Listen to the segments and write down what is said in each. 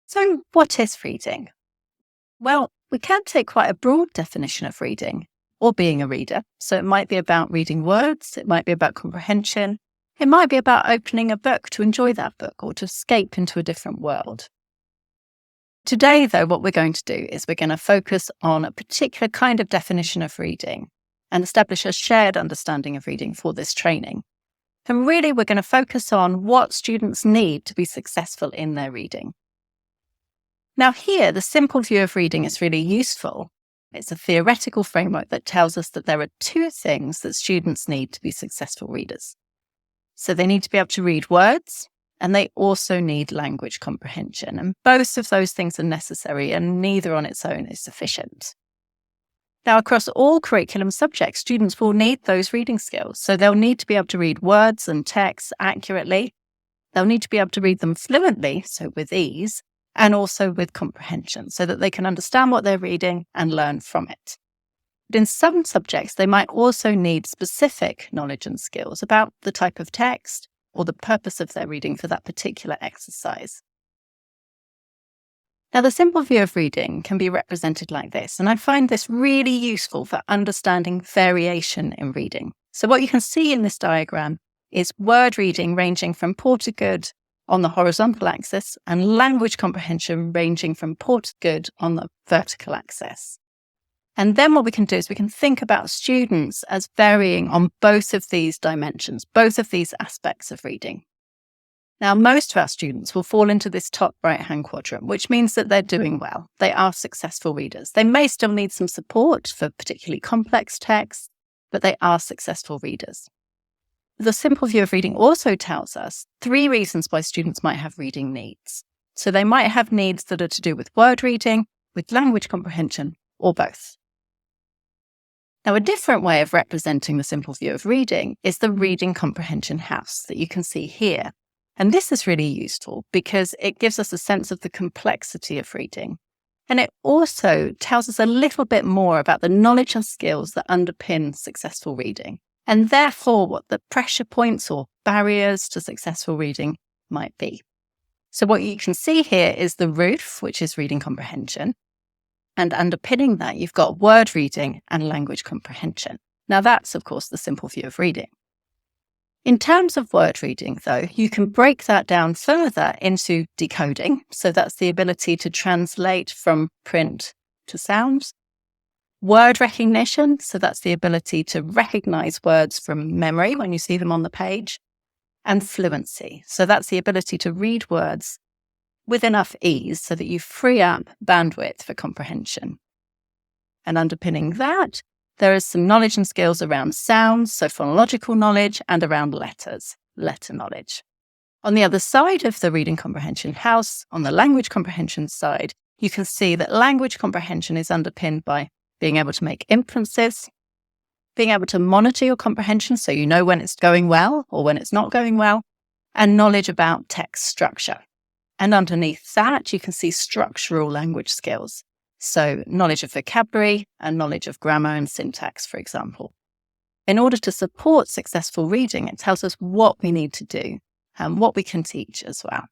So, what is reading? Well, we can take quite a broad definition of reading or being a reader. So, it might be about reading words, it might be about comprehension, it might be about opening a book to enjoy that book or to escape into a different world. Today, though, what we're going to do is we're going to focus on a particular kind of definition of reading and establish a shared understanding of reading for this training. And really, we're going to focus on what students need to be successful in their reading. Now here, the simple view of reading is really useful. It's a theoretical framework that tells us that there are two things that students need to be successful readers. So they need to be able to read words, and they also need language comprehension. And both of those things are necessary, and neither on its own is sufficient. Now, across all curriculum subjects, students will need those reading skills. So they'll need to be able to read words and texts accurately. They'll need to be able to read them fluently, so with ease, and also with comprehension, so that they can understand what they're reading and learn from it. But in some subjects, they might also need specific knowledge and skills about the type of text or the purpose of their reading for that particular exercise. Now, the simple view of reading can be represented like this, and I find this really useful for understanding variation in reading. So what you can see in this diagram is word reading ranging from poor to good on the horizontal axis and language comprehension ranging from poor to good on the vertical axis. And then what we can do is we can think about students as varying on both of these dimensions, both of these aspects of reading. Now, most of our students will fall into this top right-hand quadrant, which means that they're doing well. They are successful readers. They may still need some support for particularly complex texts, but they are successful readers. The simple view of reading also tells us 3 reasons why students might have reading needs. So they might have needs that are to do with word reading, with language comprehension, or both. Now, a different way of representing the simple view of reading is the reading comprehension house that you can see here. And this is really useful because it gives us a sense of the complexity of reading. And it also tells us a little bit more about the knowledge and skills that underpin successful reading, and therefore what the pressure points or barriers to successful reading might be. So what you can see here is the roof, which is reading comprehension. And underpinning that, you've got word reading and language comprehension. Now that's, of course, the simple view of reading. In terms of word reading, though, you can break that down further into decoding. So that's the ability to translate from print to sound. Word recognition, so that's the ability to recognize words from memory when you see them on the page. And fluency, so that's the ability to read words with enough ease so that you free up bandwidth for comprehension. And underpinning that, there is some knowledge and skills around sounds, so phonological knowledge, and around letters, letter knowledge. On the other side of the reading comprehension house, on the language comprehension side, you can see that language comprehension is underpinned by being able to make inferences, being able to monitor your comprehension so you know when it's going well or when it's not going well, and knowledge about text structure. And underneath that, you can see structural language skills. So knowledge of vocabulary and knowledge of grammar and syntax, for example. In order to support successful reading, it tells us what we need to do and what we can teach as well.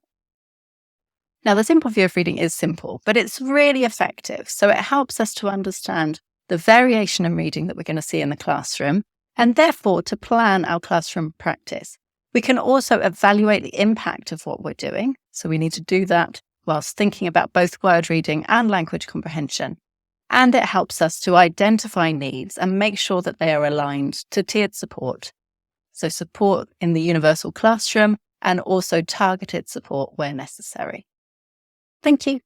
Now, the simple view of reading is simple, but it's really effective. So it helps us to understand the variation in reading that we're going to see in the classroom, and therefore to plan our classroom practice. We can also evaluate the impact of what we're doing. So we need to do that whilst thinking about both word reading and language comprehension. And it helps us to identify needs and make sure that they are aligned to tiered support. So support in the universal classroom and also targeted support where necessary. Thank you.